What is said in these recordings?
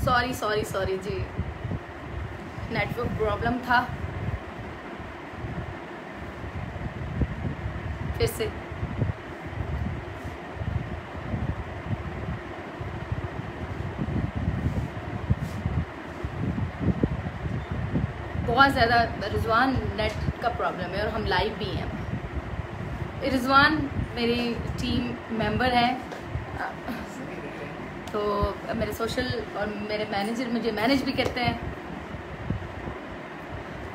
Sorry sorry sorry जी, network problem था। फिर से बहुत ज़्यादा रिजवान नेट का प्रॉब्लम है और हम लाइव भी हैं। रिजवान मेरी टीम मेंबर है, तो मेरे सोशल और मेरे मैनेजर मुझे मैनेज भी करते हैं।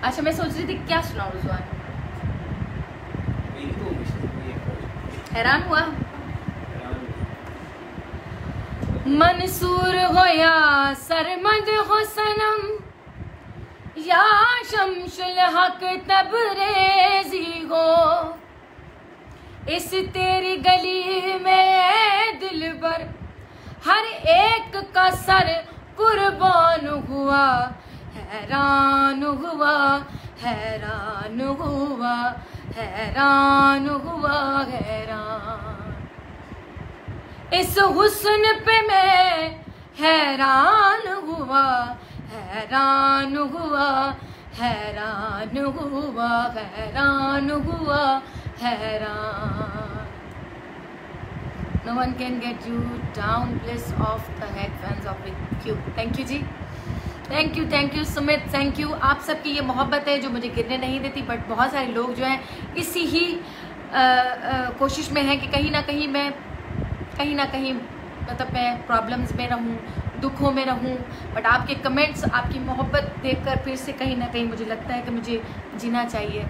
अच्छा, मैं सोच रही थी क्या सुनाऊं रिजवान, हैरान हुआ। मंसूर हो या सरमद हो सनम, या शमशुल हक तबरेजी हो, इस तेरी गली में दिलबर हर एक का सर कुर्बान हुआ, हैरान हुआ हैरान हुआ हैरान हुआ हैरान, इस हुस्न पे मैं हैरान हुआ हैरान हुआ हैरान हुआ हैरान हुआ हैरान। No one can get you down, bliss off the head fans of you. Thank you जी, thank you Sumit, thank you. आप सबकी ये मोहब्बत है जो मुझे गिरने नहीं देती, बट बहुत सारे लोग जो हैं इसी ही कोशिश में हैं कि कहीं ना कहीं मतलब मैं प्रॉब्लम्स में रहूं, दुखों में रहूं, बट आपके कमेंट्स, आपकी मोहब्बत देखकर फिर से कहीं ना कहीं मुझे लगता है कि मुझे जीना चाहिए।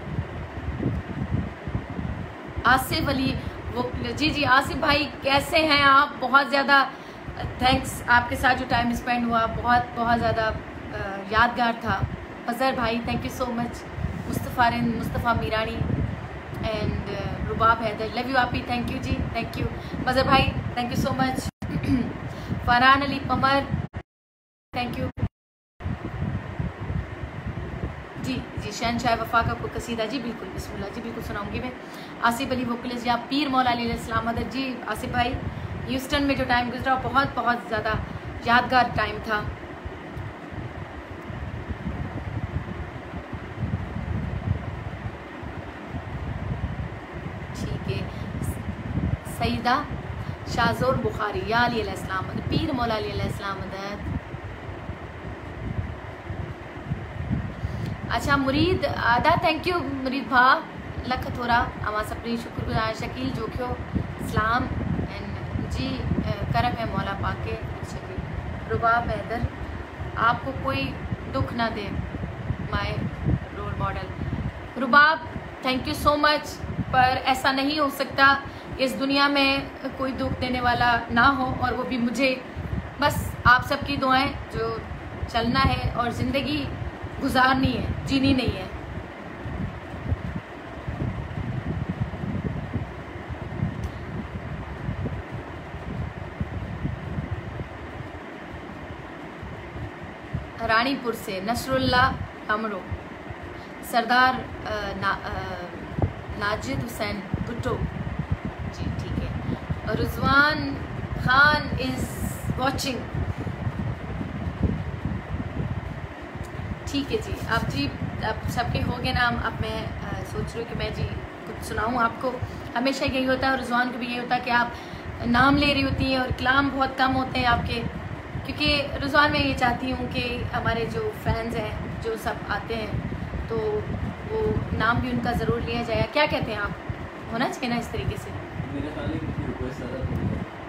आसिफ अली वो जी आसिफ भाई कैसे हैं आप? बहुत ज़्यादा थैंक्स, आपके साथ जो टाइम स्पेंड हुआ बहुत ज़्यादा यादगार था। अजहर भाई thank you so much, Mustafa Mirani and Rubab Haider, love you आपी, थैंक यू जी, थैंक यू। मजहर भाई thank you so much. Farhan Ali Pamar thank you जी। शहनशाह वफा का कोई कसीदा जी, बिल्कुल बिस्मिल्लाह जी, बिल्कुल सुनाऊंगी मैं। आसिफ अली वोकलिस्ट या पीर मौला अलैहिस्सलाम मदद जी। आसिफ भाई ह्यूस्टन में जो टाइम गुजरा बहुत ज़्यादा यादगार टाइम था। ठीक है, सईदा शाहजोर बुखारी या अली अलैहिस्सलाम मदद, पीर मौला अली अलैहिस्सलाम मदद। अच्छा मुरीद आदा थैंक यू मुरीद भा लख थोड़ा अमा सपनी शुक्रगुजार शकील जोखियो इस्लाम एंड जी करम है मौला पाके। अच्छा रुबाब हैदर, आपको कोई दुख ना दे my role model. Rubab thank you so much, पर ऐसा नहीं हो सकता इस दुनिया में कोई दुख देने वाला ना हो, और वो भी मुझे। बस आप सबकी दुआएं, जो चलना है और ज़िंदगी गुजारनी है, जीनी नहीं है। रानीपुर से नसरुल्ला अमरो, सरदार नाजिद हुसैन भुट्टो जी, ठीक है। रिजवान खान इज वॉचिंग, ठीक है जी। अब सबके हो गए नाम, अब मैं सोच रही हूँ कि मैं जी कुछ सुनाऊँ आपको। हमेशा यही होता है और रिजवान को भी यही होता है कि आप नाम ले रही होती हैं और कलाम बहुत कम होते हैं आपके, क्योंकि रिजवान मैं ये चाहती हूँ कि हमारे जो फैंस हैं, जो सब आते हैं, तो वो नाम भी उनका ज़रूर लिया जाए। क्या कहते हैं आप? होना चाहिए ना इस तरीके से।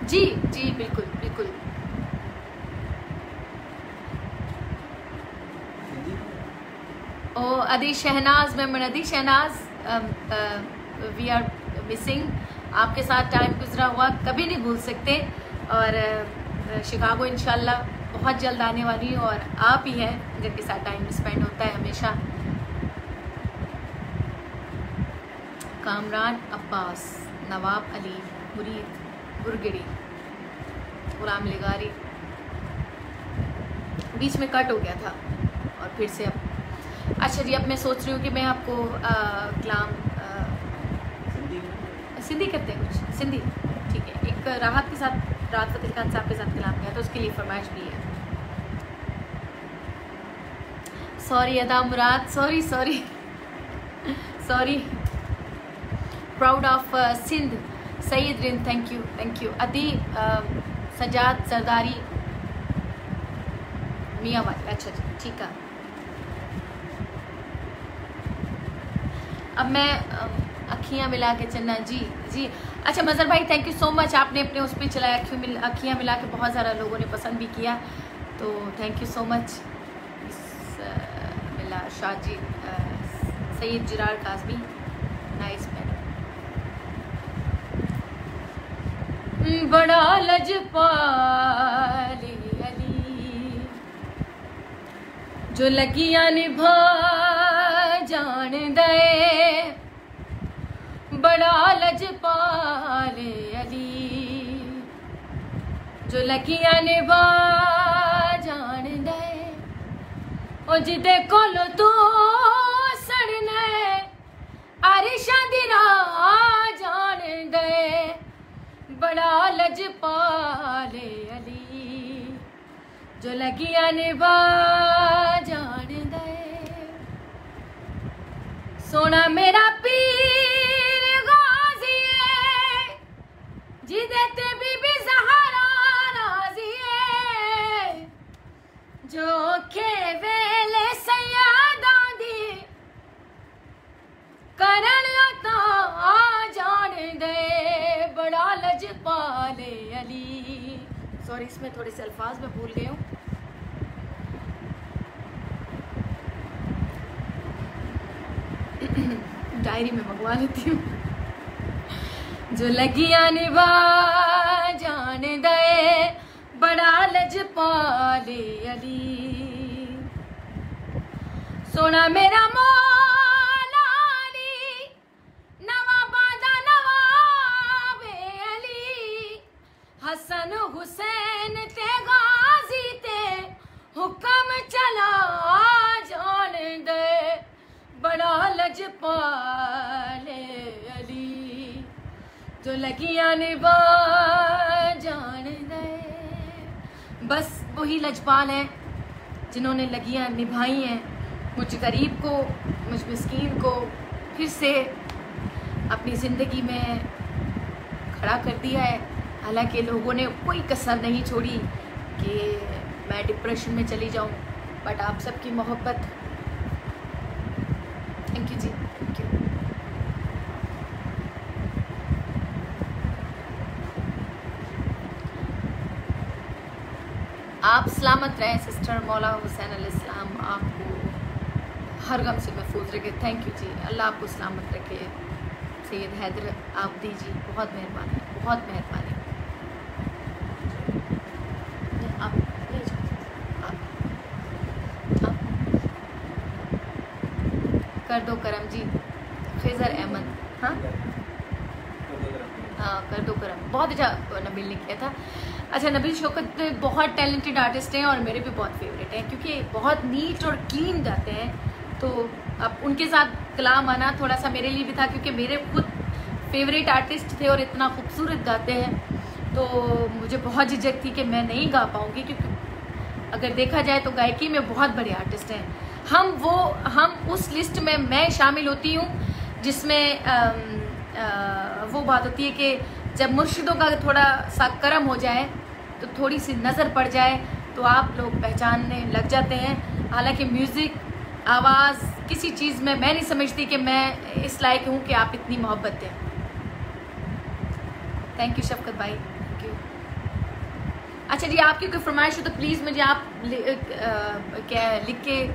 जी जी बिल्कुल बिल्कुल। ओ अदी शहनाज, मैं अदी शहनाज, वी आर मिसिंग। आपके साथ टाइम गुजरा हुआ कभी नहीं भूल सकते, और शिकागो इंशाल्लाह बहुत जल्द आने वाली हूँ, और आप ही हैं जिनके साथ टाइम स्पेंड होता है हमेशा। कामरान अब्बास, नवाब अली, मुरीद बुरगड़ी, गुलाम लिगारी, बीच में कट हो गया था और फिर से अब। अच्छा जी, अब मैं सोच रही हूँ कि मैं आपको कलाम सिंधी करते हैं कुछ सिंधी, ठीक है। एक राहत के साथ, राहत फतेह खान साहब के साथ कलाम किया तो उसके लिए फरमाइश भी है। Sorry Ada Murad, sorry sorry sorry. Proud of Sindh Saeed Rind, thank you. Adi Sajjad सरदारी मियाँ वाली, अच्छा जी ठीक है। अब मैं अखियाँ मिला के चलना, जी जी। अच्छा मज़हर भाई थैंक यू सो मच, आपने अपने उस पर चलाया अखियाँ मिला के, बहुत ज़्यादा लोगों ने पसंद भी किया, तो थैंक यू सो मच। मिला शाहजी सईद जिरार काज़मी, नाइस मैन। बड़ा लजपाल अली जो लगियां निभा जान दे, बड़ा लजपाल अली जो लगियां निभा जान दे, ओ जिदे कोल तू सड़ने आरिशां दी राह जान दे, बड़ा लजपाल अली जो लगियां निभा जान दे। सोना मेरा पीर गाजी है जिदे ते बीबी ज़हरा राज़ी है, जो खे वेले सैयदां दी करन अता जान दे, बड़ा लजपाल अली। सॉरी इसमें थोड़े से अल्फाज में भूल गई हूँ। डायरी में मंगवा लेती हूँ। जो लगियां निभा जान दे, बड़ा लजपाल अली। सोना मेरा मौला अली नवाबादा नवाबे अली, हसन हुसैन ते गाजी ते हुक्म चला जान दे, बड़ा लजपाल अली जो लगियां निभा जान दे। बस वही लजपाल हैं जिन्होंने लगियां निभाई हैं, मुझ गरीब को, मुझ मिस्कीन को फिर से अपनी ज़िंदगी में खड़ा कर दिया है। हालांकि लोगों ने कोई कसर नहीं छोड़ी कि मैं डिप्रेशन में चली जाऊं, बट आप सबकी मोहब्बत, थैंक यू जी, थैंक यू। आप सलामत रहें सिस्टर, मौला हुसैन अलैहिस्सलाम आपको हर गम से महफूज रखे, थैंक यू जी। अल्लाह आपको सलामत रखे। सैयद हैदर आबदी जी बहुत मेहरबानी, बहुत मेहरबानी। आप ले जाओ, कर दो करम जी। खिजर अहमद, हाँ कर दो करम, बहुत अच्छा नबील ने किया था। अच्छा नबील शौकत बहुत टैलेंटेड आर्टिस्ट हैं और मेरे भी बहुत फेवरेट हैं, क्योंकि बहुत नीट और क्लीन गाते हैं। तो अब उनके साथ कलाम आना थोड़ा सा मेरे लिए भी था, क्योंकि मेरे खुद फेवरेट आर्टिस्ट थे और इतना खूबसूरत गाते हैं, तो मुझे बहुत झिझक थी कि मैं नहीं गा पाऊँगी, क्योंकि अगर देखा जाए तो गायकी में बहुत बड़े आर्टिस्ट हैं। हम उस लिस्ट में मैं शामिल होती हूँ जिसमें वो बात होती है कि जब मुर्शिदों का थोड़ा सा करम हो जाए, तो थोड़ी सी नज़र पड़ जाए, तो आप लोग पहचानने लग जाते हैं। हालांकि म्यूज़िक, आवाज़, किसी चीज़ में मैं नहीं समझती कि मैं इस लायक हूँ कि आप इतनी मोहब्बत दें। थैंक यू शफकत भाई, थैंक यू। अच्छा जी, आपकी कोई फरमाइश हो तो प्लीज़ मुझे आप क्या लिख के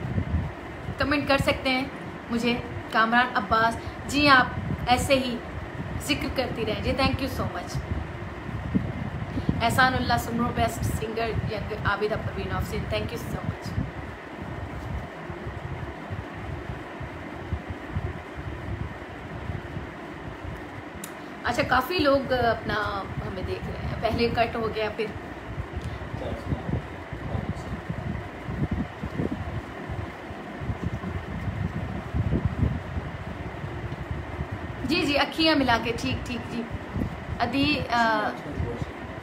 कमेंट कर सकते हैं मुझे। कामरान अब्बास जी, आप ऐसे ही जिक्र करती रहें जी, thank you so much. Ehsanullah Soomro best singer young Abida Parveen ऑफसिन, थैंक यू सो मच। अच्छा काफ़ी लोग अपना हमें देख रहे हैं, पहले कट हो गया फिर जी जी, अखियाँ मिला के, ठीक ठीक जी। अदी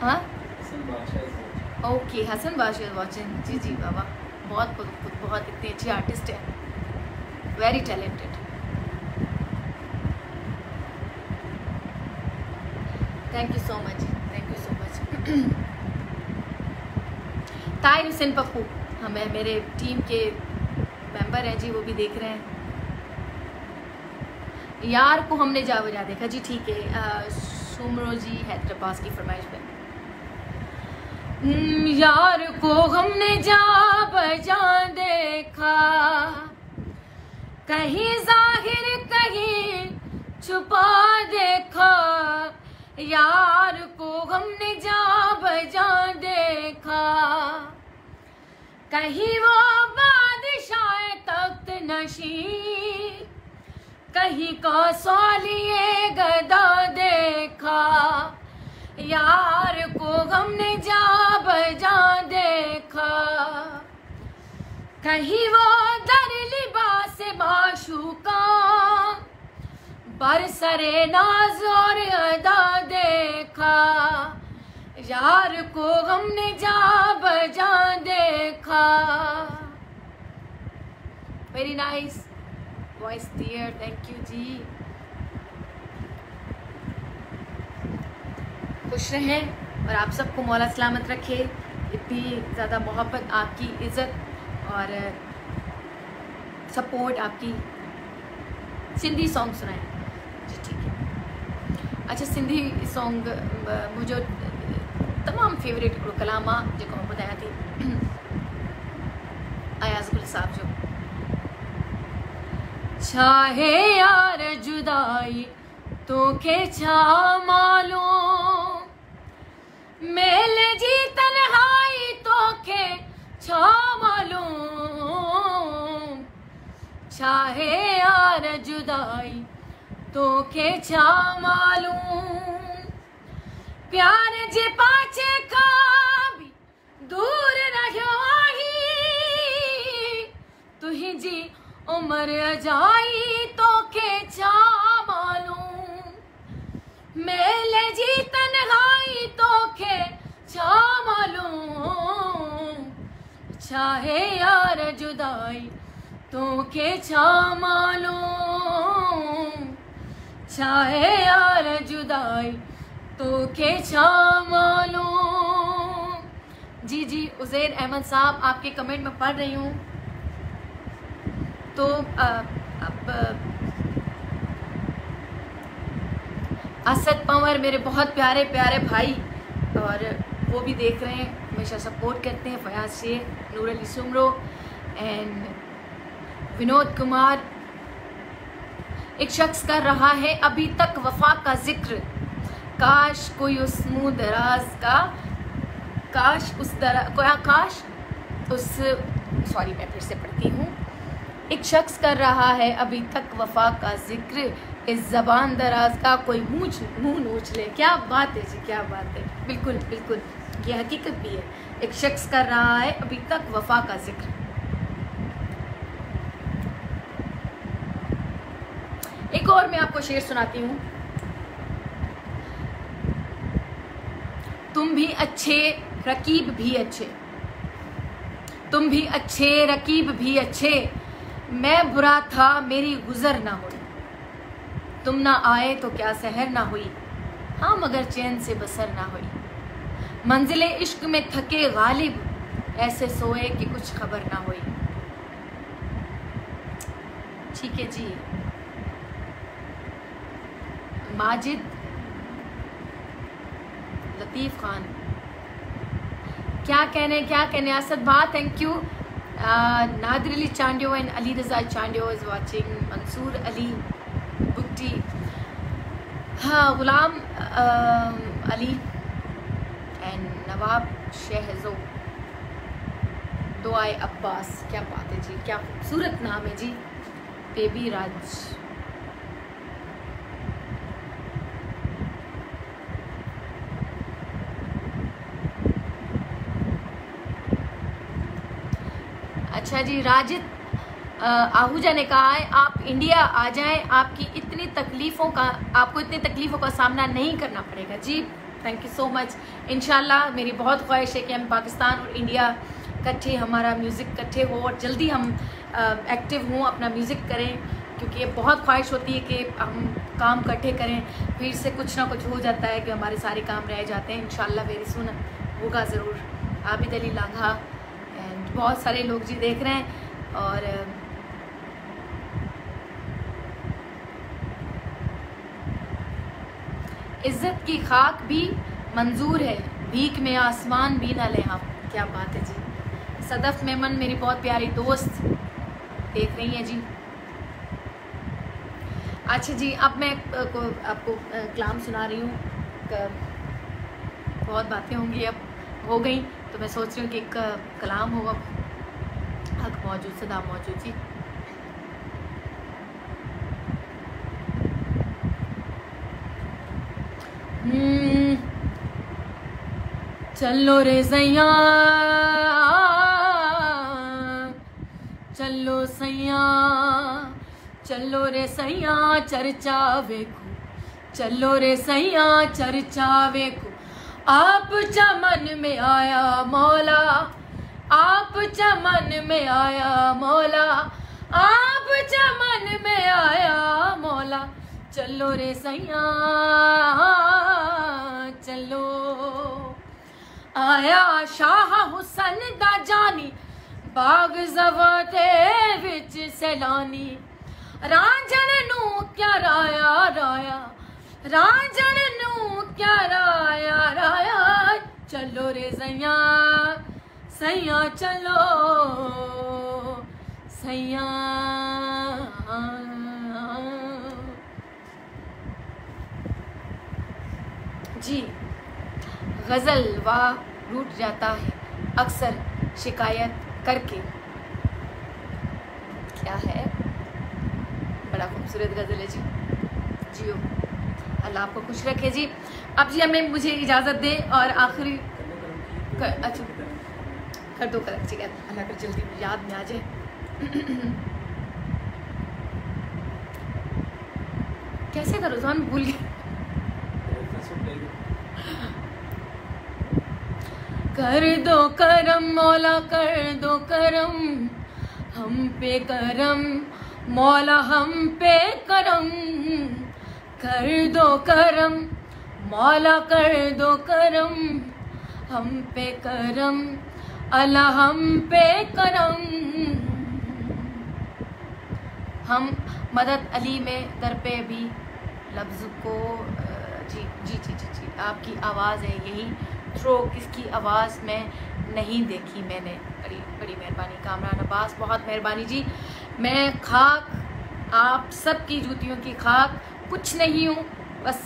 हाँ ओके, हसन बादशाह वाचिंग, जी जी बाबा बहुत इतनी अच्छी आर्टिस्ट है, very talented. Thank you so much, thank you so much. Tahir Hussain Pappu हमें मेरे टीम के मेंबर हैं जी, वो भी देख रहे हैं। यार को हमने जा बजा देखा जी, ठीक है। सुमरो जी हैदराबाद की फरमाइश पे, यार को हमने जा बजा देखा, कहीं जाहिर कहीं छुपा देखा, यार को हमने जा बजा देखा, कहीं वो बादशाह तख्त नशीं, कहीं का सौलिए गदा देखा, यार को हमने जा बजा देखा, कहीं वो दर लिबास माशूका बरसरे नाज और अदा देखा, यार को हमने जा बजा देखा। Very nice voice dear, thank you जी। खुश रहें और आप सबको मौला सलामत रखे। इतनी ज़्यादा मोहब्बत, आपकी इज़्ज़त और सपोर्ट आपकी। सिंधी सॉन्ग सुनाएं जी, ठीक है। अच्छा, सिंधी सॉन्ग मुझे तमाम फेवरेट कलामा जो ॿुधायां थी, अयाज़ गुल साहब जो चाहे यार जुदाई तोखे छा मालूम, मेल जी तन्हाई तोखे छा मालूम, चाहे यार जुदाई तोखे छा मालूम, प्यार जे पाछे खां भी दूर रहियो आहीं, तुंहिंजी उम्र अजाई तोखे छा मालूम, मेल जी तन्हाई तोखे छा मालूम, चाहे यार जुदाई तोखे छा मालूम, चाहे यार जुदाई तोखे छा मालूम। जी जी, उज़ैर अहमद साहब आपके कमेंट में पढ़ रही हूँ। तो अब असद पंवर मेरे बहुत प्यारे प्यारे भाई, और वो भी देख रहे हैं, हमेशा सपोर्ट करते हैं। फयाज शेख, नूर अली सुमरो एंड विनोद कुमार। एक शख्स कर रहा है अभी तक वफा का जिक्र, काश कोई उस मुँह दराज का, काश उस सॉरी मैं फिर से पढ़ती हूँ। एक शख्स कर रहा है अभी तक वफा का जिक्र, इस ज़बान दराज का कोई मुँह नोच ले। क्या बात है जी, क्या बात है। बिल्कुल बिल्कुल, ये हकीकत भी है। एक शख्स कर रहा है अभी तक वफा का जिक्र। एक और मैं आपको शेर सुनाती हूँ। तुम भी अच्छे, रकीब भी अच्छे, तुम भी अच्छे, रकीब भी अच्छे, मैं बुरा था मेरी गुजर ना हुई, तुम ना आए तो क्या सहर ना हुई, हाँ मगर चैन से बसर ना हुई, मंजिले इश्क में थके गालिब, ऐसे सोए कि कुछ खबर ना हुई। ठीक है जी। माजिद लतीफ़ खान, क्या कहने असद भा, thank you. Nadir Ali Chandio and Ali Raza Chandio is watching, Mansoor Ali Bugti, हाँ गुलाम अली एंड नवाब शहजो, दुआए अब्बास। क्या बात है जी, क्या खूबसूरत नाम है जी। बेबी राज, अच्छा जी। राजिद आहूजा ने कहा है आप इंडिया आ जाएं, आपको इतनी तकलीफ़ों का सामना नहीं करना पड़ेगा। जी थैंक यू सो मच। इंशाल्लाह मेरी बहुत ख्वाहिश है कि हम पाकिस्तान और इंडिया इकट्ठे हमारा म्यूज़िक इकट्ठे हो और जल्दी हम एक्टिव हों, अपना म्यूज़िक करें, क्योंकि ये बहुत ख्वाहिश होती है कि हम काम इकट्ठे करें, फिर से कुछ ना कुछ हो जाता है कि हमारे सारे काम रह जाते हैं। इंशाल्लाह वेरी सुन होगा ज़रूर। आबिद अली लांघा एंड बहुत सारे लोग जी देख रहे हैं। और इज्जत की खाक भी मंजूर है, भीख में आसमान भी न लें हम। क्या बात है जी। सदफ मेमन मेरी बहुत प्यारी दोस्त देख रही हैं जी। अच्छा जी, अब मैं आपको कलाम सुना रही हूँ। बहुत बातें होंगी, अब हो गई, तो मैं सोच रही हूँ कि एक कलाम होगा। हक मौजूद, सदा मौजूद जी। चलो रे सैया, चलो सैया, चलो रे सैया चर्चा वेखो, चलो रे सैया चर्चा वेखो। आप चमन में आया मौला, आप चमन में आया मौला, आप चमन में आया मौला। चलो रे सैया चलो। आया शाह हुसन दा जानी, बाग ज़वाते विच सैलानी। रांझण नू क्या राया राया, रांझण नू क्या राया राया। चलो रे सैया, सैया चलो, सैया। जी, गज़ल वाह रूठ जाता है अक्सर शिकायत करके। क्या है, बड़ा खूबसूरत गज़ल है जी। जियो, अल्लाह आपको खुश रखे जी। अब जी हमें मुझे इजाज़त दे और आखिरी अच्छा कर दो कर, ठीक है, अल्लाह कर जल्दी याद में आ जाए। कैसे करो तो हम भूल गए। कर दो करम मौला, कर दो करम हम पे करम मौला, हम पे करम। कर दो करम मौला, कर दो करम हम पे करम, अल्लाह हम पे करम। हम मदद अली में दर पे भी लफ्ज़ को जी जी जी जी जी आपकी आवाज़ है यही। थ्रो किसकी आवाज़ में नहीं देखी मैंने। बड़ी बड़ी मेहरबानी कामरान अब्बास, बहुत मेहरबानी जी। मैं खाक, आप सब की जूतियों की खाक कुछ नहीं हूँ। बस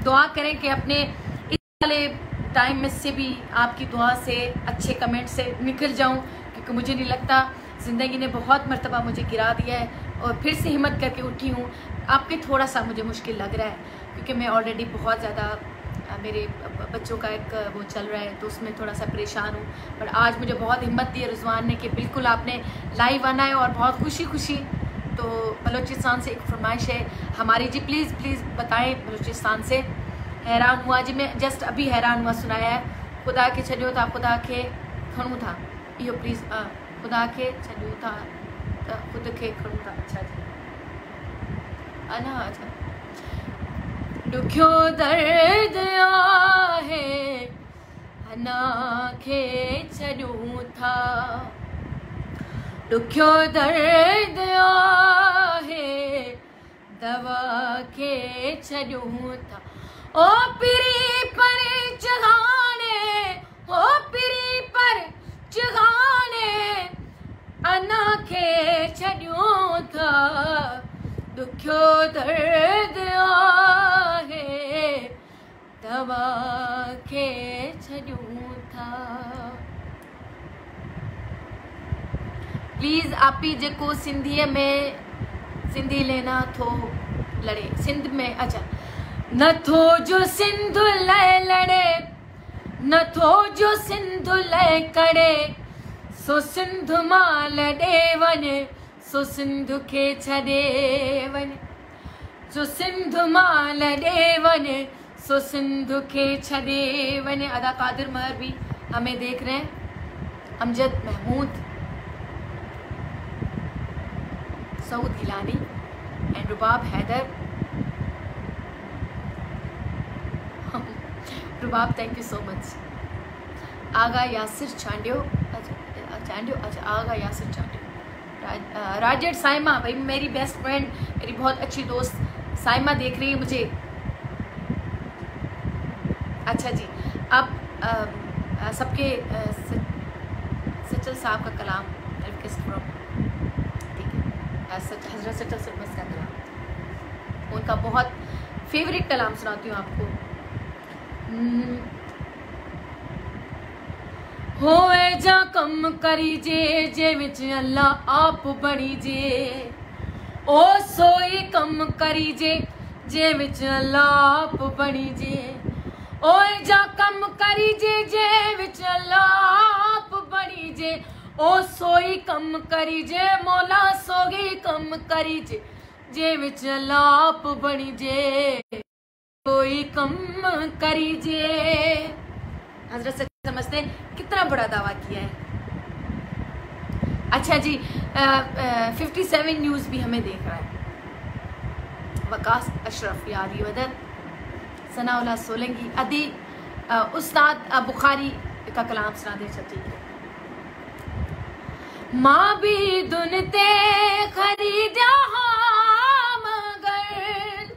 दुआ करें कि अपने इस वाले टाइम में से भी आपकी दुआ से, अच्छे कमेंट से निकल जाऊँ, क्योंकि मुझे नहीं लगता, ज़िंदगी ने बहुत मर्तबा मुझे गिरा दिया है और फिर से हिम्मत करके उठी हूँ। आपके थोड़ा सा मुझे मुश्किल लग रहा है, क्योंकि मैं ऑलरेडी बहुत ज़्यादा, मेरे बच्चों का एक वो चल रहा है, तो उसमें थोड़ा सा परेशान हूँ। पर आज मुझे बहुत हिम्मत दी है रिजवान ने कि बिल्कुल आपने लाइव आना है, और बहुत खुशी खुशी। तो बलूचिस्तान से एक फरमाइश है हमारी जी, प्लीज़ प्लीज़ बताएं बलूचिस्तान से। हैरान हुआ जी, मैं जस्ट अभी हैरान हुआ सुनाया है। खुदा के छॾियो था, खुदा के खणूं था, इहो प्लीज़। खुदा के छॾियो था त ख़ुद के खणूं था। अच्छा जी, अना अच्छा। दुखियो दर्द आहे अना खे छॾूं था, दुखियो दर्द आहे दवा खे छॾूं था। ओ पिरी पर चढ़ाने, ओ पिरी पर चढ़ाने अना खे छॾूं था। दुखियो दर्द आहे दवा खे छॾूं था। प्लीज़ आप ही जेको सिंधीअ में सिंधी लेना थो लड़े, सिंध में अच्छा नथो जो सिंध लाइ लड़े, नथो जो सिंध लाइ करे, सो सिंध मां लॾे वञे, सो सिंध खे छॾे वञे, सो सिंध मां लॾे वञे, सो सिंध खे छॾे वञे। अदा कादिर महर भी हमें देख रहे हैं, Amjad Mahmood, Saud Gilani and Rubab Haider. Rubab thank you so much. Agha Yasir Chandio, अच्छा आगा यासिर चांडियो। राजेट साइमा, भाई मेरी बेस्ट फ्रेंड, मेरी बहुत अच्छी दोस्त साइमा देख रही है मुझे। अच्छा जी, अब सबके सचल साहब का कलाम, ठीक है, हजरत सचल सरमस का कलाम, उनका बहुत फेवरेट कलाम सुनाती हूँ आपको। होवे जा कम करी जे विच अल्लाह आप बनी जे, ओ सोई कम करी जे विच अल्लाह आप बनी जे, ओए जा कम करी जे विच अल्लाह आप बनी जे, ओ सोई कम करी जे मौला सोगी कम करी जे विच अल्लाह आप बनी जे, कोई कम करी जे। हजरत से समझते हैं कितना बड़ा दावा किया है। अच्छा जी, 57 न्यूज़ भी हमें देख रहा है। वकास अशरफ, यारी वदर, सनाउल्लाह सोलंकी, अदी उस्ताद बुखारी का कलाम सुना दे। ठीक है। माँ भी दुनते खरीदा मगर,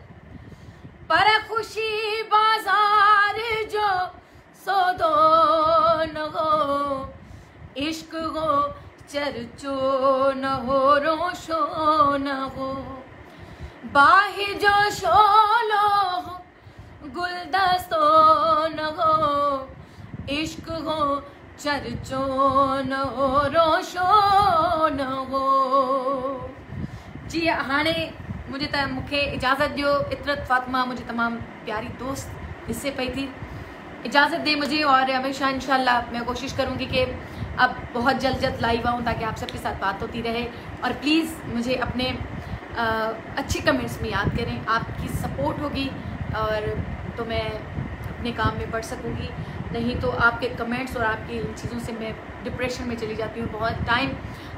पर खुशी बाजार जो सौदो न हो, इश्क हो चर्चो न हो, रोशो न हो, बाहि जो शोलो हो, गुलदस्तो न हो, इश्क हो चर्चो न हो, रोशो न हो। जी हाणे मुझे इजाज़त दियो। इतरत फातिमा मुझे तमाम प्यारी दोस्त इससे पई थी, इजाज़त दे मुझे, और हमेशा इंशाल्लाह मैं कोशिश करूँगी कि अब बहुत जल्द लाइव आऊँ ताकि आप सबके साथ बात होती रहे। और प्लीज़ मुझे अपने अच्छे कमेंट्स में याद करें, आपकी सपोर्ट होगी और तो मैं अपने काम में बढ़ सकूँगी, नहीं तो आपके कमेंट्स और आपकी इन चीज़ों से मैं डिप्रेशन में चली जाती हूँ। बहुत टाइम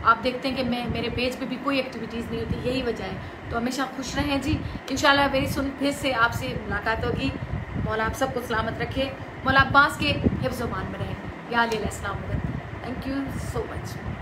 आप देखते हैं कि मेरे पेज पे भी कोई एक्टिविटीज़ नहीं होती, यही वजह है। तो हमेशा खुश रहें जी। इंशाल्लाह वेरी सुन फिर से आपसे मुलाकात होगी। मौला आप सबको सलामत रखे, मौला अब्बास के हिफ्ज़-ओ-मान में रहें। या अली अलैहिस्सलाम। Thank you so much.